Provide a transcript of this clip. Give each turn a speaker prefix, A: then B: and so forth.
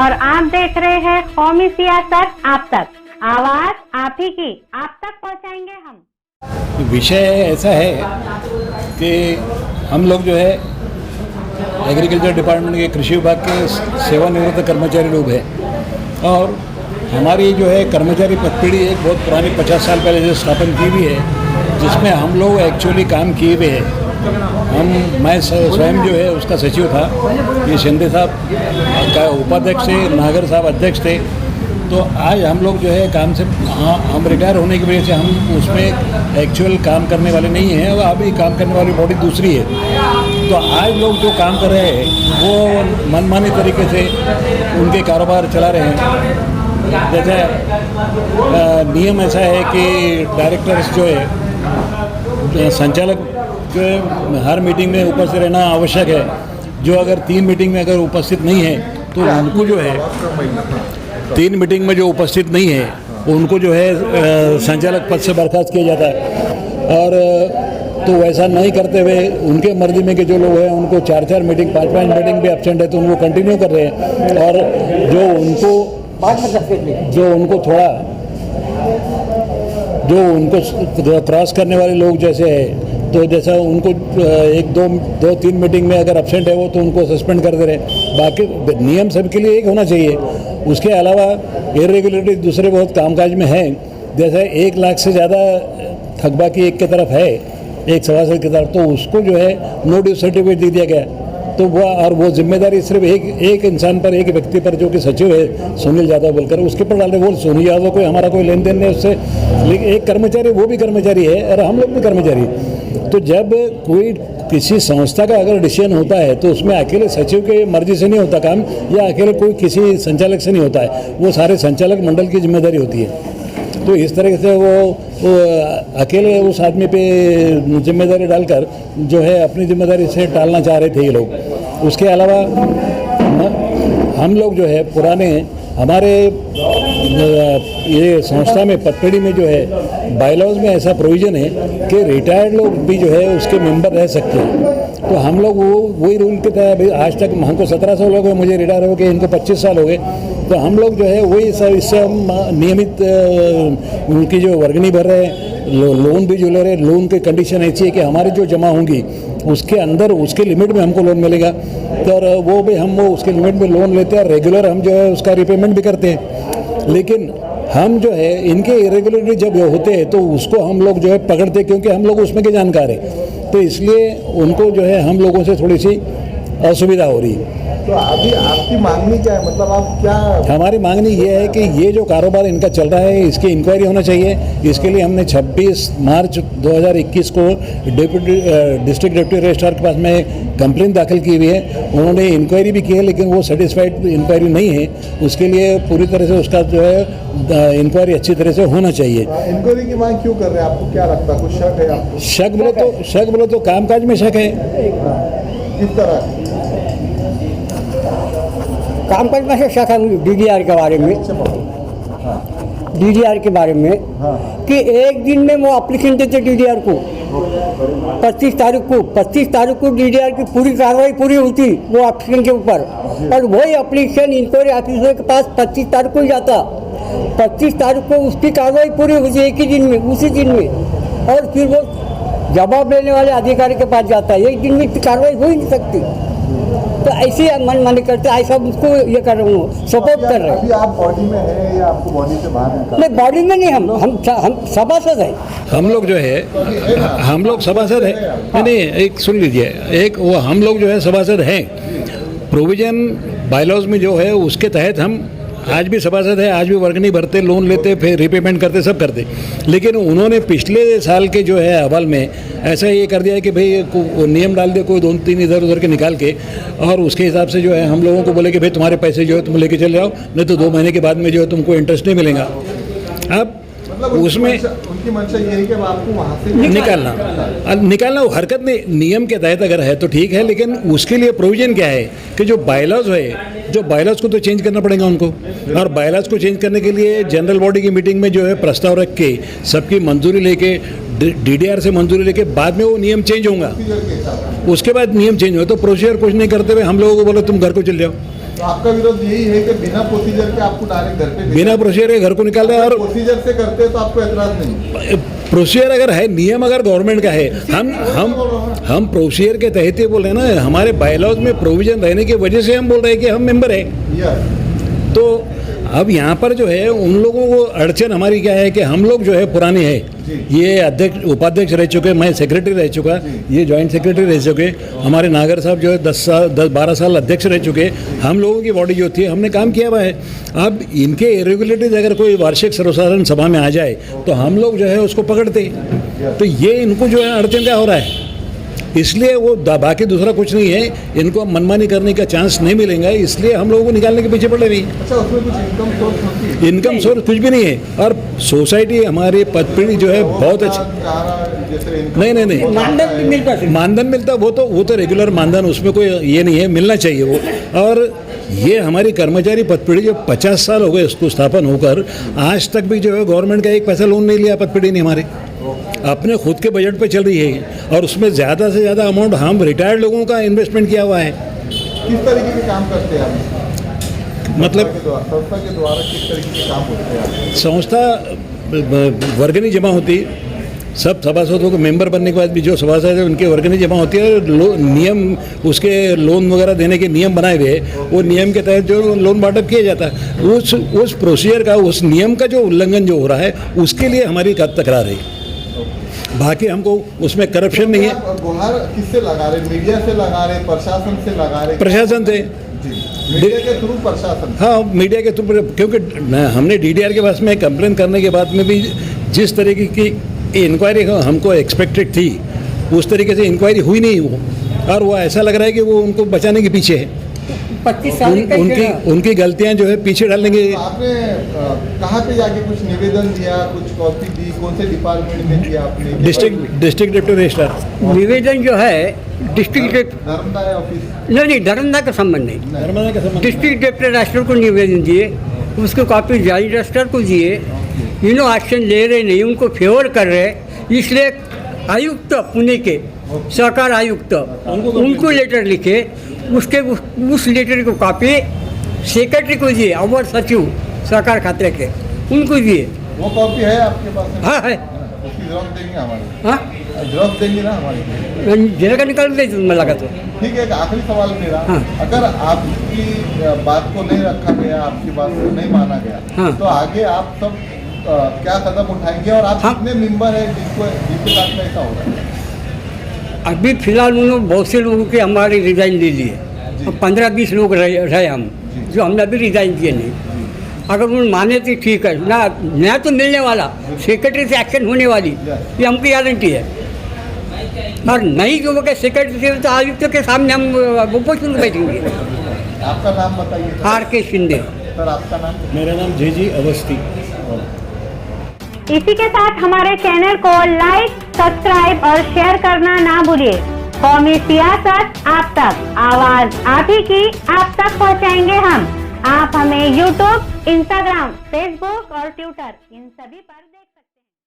A: और आप देख रहे हैं कौमी सियासत आप तक, आवाज आप ही की, आप तक पहुंचाएंगे हम।
B: विषय ऐसा है कि हम लोग जो है एग्रीकल्चर डिपार्टमेंट के कृषि विभाग के सेवानिवृत्त कर्मचारी लोग हैं और हमारी जो है कर्मचारी पदपीढ़ी एक बहुत पुरानी 50 साल पहले जो स्थापन की हुई है, जिसमें हम लोग एक्चुअली काम किए हुए हैं। मैं स्वयं जो है उसका सचिव था, ये शिंदे साहब का उपाध्यक्ष थे, नागर साहब अध्यक्ष थे। तो आज हम लोग जो है काम से हम रिटायर होने की वजह से हम उसमें एक्चुअल काम करने वाले नहीं हैं और अभी काम करने वाली बॉडी दूसरी है। तो आज लोग जो काम कर रहे हैं वो मनमानी तरीके से उनके कारोबार चला रहे हैं। जैसे नियम ऐसा है कि डायरेक्टर्स जो है, संचालक जो है हर मीटिंग में उपस्थित रहना आवश्यक है। जो अगर 3 मीटिंग में अगर उपस्थित नहीं है तो उनको जो है 3 मीटिंग में जो उपस्थित नहीं है उनको जो है संचालक पद से बर्खास्त किया जाता है। और तो वैसा नहीं करते हुए उनके मर्जी में के जो लोग हैं उनको 4-4 मीटिंग 5-5 मीटिंग भी एब्सेंट है तो उनको कंटिन्यू कर रहे हैं। और जो उनको क्रॉस करने वाले लोग जैसे है, तो जैसा उनको 1-2-3 मीटिंग में अगर एब्सेंट है वो तो उनको सस्पेंड कर दे रहे हैं। बाकी नियम सबके लिए एक होना चाहिए। उसके अलावा इरेगुलरिटी दूसरे बहुत कामकाज में है। जैसे 1 लाख से ज़्यादा थकबाकी एक की तरफ है, एक सभासद की तरफ, तो उसको जो है नो ड्यू सर्टिफिकेट दे दिया गया। तो वो जिम्मेदारी सिर्फ एक इंसान पर, एक व्यक्ति पर, जो कि सचिव है सुनील यादव बोलकर, उसके पर डाल रहे। वो सुनील यादव को हमारा कोई लेन देन नहीं उससे, लेकिन एक कर्मचारी, वो भी कर्मचारी है और हम लोग भी कर्मचारी। तो जब कोई किसी संस्था का अगर डिसीजन होता है तो उसमें अकेले सचिव के मर्जी से नहीं होता काम, या अकेले कोई किसी संचालक से नहीं होता है, वो सारे संचालक मंडल की जिम्मेदारी होती है। तो इस तरह से वो अकेले उस आदमी पे जिम्मेदारी डालकर जो है अपनी जिम्मेदारी से टालना चाह रहे थे ये लोग। उसके अलावा हम लोग जो है पुराने हमारे ये संस्था में पदपीढ़ी में जो है बायलॉज में ऐसा प्रोविज़न है कि रिटायर्ड लोग भी जो है उसके मेंबर रह सकते हैं। तो हम लोग वही रूल के तहत, आज तक हमको 17 साल हो गए, मुझे रिटायर हो गए, इनको 25 साल हो गए, तो हम लोग जो है वही सब इससे हम नियमित उनकी जो वर्गनी भर रहे हैं, लोन भी जो ले रहे हैं। लोन की कंडीशन ऐसी है कि हमारी जो जमा होंगी उसके अंदर उसके लिमिट में हमको लोन मिलेगा। तो और वो भी हम उसके लिमिट में लोन लेते हैं और रेगुलर हम जो है उसका रिपेमेंट भी करते हैं। लेकिन हम जो है इनके इरेगुलरिटी जब होते हैं तो उसको हम लोग जो है पकड़ते, क्योंकि हम लोग उसमें के जानकार हैं, तो इसलिए उनको जो है हम लोगों से थोड़ी सी असुविधा हो रही है।
C: तो अभी आपकी मांगनी क्या है, मतलब आप क्या?
B: हमारी मांगनी ये है कि ये जो कारोबार इनका चल रहा है इसकी इंक्वायरी होना चाहिए। इसके लिए हमने 26 मार्च 2021 को डिस्ट्रिक्ट डिप्टी रजिस्ट्रार के पास में कंप्लेंट दाखिल की हुई है। उन्होंने इंक्वायरी भी की है, लेकिन वो सेटिस्फाइड इंक्वायरी नहीं है। उसके लिए पूरी तरह से उसका जो है इंक्वायरी अच्छी तरह से होना चाहिए।
C: इंक्वायरी की मांग क्यों कर रहे हैं? आपको क्या लगता है, कुछ शक है आपको?
B: शक बोले तो कामकाज में शक है।
C: किस तरह
D: काम करने से शक है DDR के बारे में, DDR के बारे में कि एक दिन में वो एप्लीकेशन देते DDR को 25 तारीख को DDR की पूरी कार्रवाई पूरी होती वो एप्लीकेशन के ऊपर, और वही एप्लीकेशन इंक्वायरी ऑफिसर के पास 25 तारीख को ही जाता। 25 तारीख को उसकी कार्रवाई पूरी होती एक ही दिन में, उसी दिन में, और फिर वो जवाब लेने वाले अधिकारी के पास जाता है। एक दिन में कार्रवाई हो ही नहीं सकती। तो ऐसे मनमानी करते, ऐसा उसको ये कर रहे हूँ, सपोर्ट कर रहे हैं।
C: अभी आप बॉडी में हैं या आपको बॉडी से बाहर निकाल?
D: नहीं, बॉडी में नहीं, हम सभासद हैं।
B: हम लोग जो है हम लोग सभासद हैं। नहीं, एक सुन लीजिए, एक वो हम लोग जो है सभासद हैं। प्रोविजन बायलॉज में जो है उसके तहत हम आज भी सभासद है, आज भी वर्गनी भरते, लोन लेते, फिर रिपेमेंट करते, सब करते। लेकिन उन्होंने पिछले साल के जो है हवाल में ऐसा ये कर दिया है कि भाई नियम डाल दे कोई 2-3 इधर उधर के निकाल के, और उसके हिसाब से जो है हम लोगों को बोले कि भाई तुम्हारे पैसे जो है तुम लेके चले जाओ, नहीं तो 2 महीने के बाद में जो है तुमको इंटरेस्ट नहीं मिलेगा। अब उसमें
C: उनकी मंशा ये है कि आपको वहाँ से
B: निकालना वो हरकत नहीं, नियम के तहत अगर है तो ठीक है, लेकिन उसके लिए प्रोविजन क्या है कि जो बायलॉज है, जो बायलॉज को तो चेंज करना पड़ेगा उनको, और बायलॉज को चेंज करने के लिए जनरल बॉडी की मीटिंग में जो है प्रस्ताव रख के सबकी मंजूरी लेके, DDR से मंजूरी लेके बाद में वो नियम चेंज होगा। उसके बाद नियम चेंज हो तो प्रोसीजर कुछ नहीं करते हुए हम लोगों को बोले तुम घर को चले जाओ।
C: तो आपका विरोध यही है कि बिना प्रोसीजर के आपको डायरेक्ट घर पे
B: बिना प्रोसीजर के घर को निकाल रहे हैं। और
C: प्रोसीजर से करते हैं तो आपको एतराज नहीं?
B: प्रोसीजर अगर है, नियम अगर गवर्नमेंट का है, हम प्रोसीजर के तहत ही बोल रहे हैं ना। हमारे बायलॉज में प्रोविजन रहने की वजह से हम बोल रहे हैं कि हम मेंबर हैं।
C: यस।
B: तो अब यहाँ पर जो है उन लोगों को अड़चन हमारी क्या है कि हम लोग जो है पुराने हैं, ये अध्यक्ष उपाध्यक्ष रह चुके, मैं सेक्रेटरी रह चुका, ये जॉइंट सेक्रेटरी रह चुके, हमारे नागर साहब जो है 10-12 साल अध्यक्ष रह चुके। हम लोगों की बॉडी जो थी हमने काम किया हुआ है। अब इनके इरेगुलरिटीज अगर कोई वार्षिक सर्वसाधारण सभा में आ जाए तो हम लोग जो है उसको पकड़ते, तो ये इनको जो है अड़चन क्या हो रहा है, इसलिए वो बाकी दूसरा कुछ नहीं है, इनको मनमानी करने का चांस नहीं मिलेगा, इसलिए हम लोगों को निकालने के पीछे पड़े नहीं।
C: अच्छा, उसमें कुछ इनकम सोर्स होती है?
B: इनकम सोर्स कुछ भी नहीं है। और सोसाइटी हमारी पदपीढ़ी जो है बहुत अच्छी। नहीं
D: मानधन भी मिलता है।
B: मानधन मिलता, वो तो रेगुलर मानधन, उसमें कोई ये नहीं है, मिलना चाहिए वो। और ये हमारी कर्मचारी पदपीढ़ी जो 50 साल हो गए उसको स्थापन होकर, आज तक भी जो है गवर्नमेंट का एक पैसा लोन नहीं लिया पदपीढ़ी ने हमारे, अपने खुद के बजट पे चल रही है। और उसमें ज़्यादा से ज़्यादा अमाउंट हम रिटायर्ड लोगों का इन्वेस्टमेंट किया हुआ है।
C: किस तरीके के काम करते हैं आप?
B: मतलब
C: संस्था के द्वारा किस तरीके के काम होते हैं?
B: संस्था वर्गनी जमा होती, सब सभासदों को मेंबर बनने के बाद भी जो सभासद है उनके वर्गनी जमा होती है। और नियम उसके लोन वगैरह देने के नियम बनाए हुए, वो नियम के तहत जो लोन बांटअप किया जाता है, उस प्रोसीजर का, उस नियम का जो उल्लंघन जो हो रहा है उसके लिए हमारी तकरार है। बाकी हमको उसमें करप्शन नहीं है।
C: गुहार किससे लगा रहे? मीडिया से लगा रहे, प्रशासन से लगा रहे?
B: प्रशासन से।
C: मीडिया के थ्रू प्रशासन?
B: हाँ, मीडिया के थ्रू, क्योंकि हमने डीडीआर के पास में कंप्लेन करने के बाद में भी जिस तरीके की इंक्वायरी हमको एक्सपेक्टेड थी उस तरीके से इंक्वायरी हुई नहीं वो, और वो ऐसा लग रहा है कि वो उनको बचाने के पीछे है।
D: 25 साल
B: उनकी गलतियां जो है पीछे डालेंगे।
C: तो आपने कहाँ पे जाके कुछ निवेदन दिया, कुछ कॉपी दी, कौन से डिपार्टमेंट में दिया आपने?
B: District deputy registrar.
D: निवेदन जो है डिस्ट्रिक्ट
C: धर्मदाय ऑफिस?
D: नहीं, धर्मदा का संबंध नहीं,
B: नर्मदा का संबंध।
D: डिस्ट्रिक्ट डिप्टी रजिस्ट्रार को निवेदन दिए, उसको कॉपी जॉइंट रजिस्ट्रार को दिए। एक्शन ले रहे नहीं, उनको फेवर कर रहे, इसलिए आयुक्त पुणे के सहकार आयुक्त उनको लेटर लिखे, उस लेटर को कॉपी सेक्रेटरी को दिए, अवर सचिव सहकार खाते के उनको दिए।
C: वो कॉपी है आपके पास?
D: हाँ है।
C: उसकी जरूरत देंगे हमारी?
D: हाँ,
C: जरूरत देंगे ना हमारी?
D: जेल का निकाल दे मैं लगा तो।
C: ठीक है, एक आखिरी सवाल मेरा।
D: हाँ।
C: अगर आपकी बात को नहीं रखा गया, आपकी बात को नहीं माना गया,
D: हाँ।
C: तो आगे आप सब क्या कदम उठाएंगे? और आप
D: हाँ।
C: कितने मेंबर हैं जिसके साथ में ऐसा हो रहा है?
D: अभी फिलहाल उन्होंने बहुत से लोगों के हमारे रिजाइन ले लिए, 15-20 लोग रहे हम, जो हमने अभी रिजाइन दिए नहीं। अगर उन्होंने माने तो ठीक है, ना नया तो मिलने वाला, सेक्रेटरी से एक्शन होने वाली, ये हमको गारंटी है। और नहीं जो वो सेक्रेटरी से तो आयुक्त के सामने हम वो बैठेंगे।
C: आपका नाम बताइए सर।
D: RK शिंदे।
C: सर आपका नाम?
B: मेरा नाम जी अवस्थी।
A: इसी के साथ हमारे चैनल को लाइक, सब्सक्राइब और शेयर करना ना भूलिए। कौमी सियासत आप तक, आवाज आप ही की, आप तक पहुंचाएंगे हम। आप हमें YouTube, Instagram, Facebook और Twitter इन सभी पर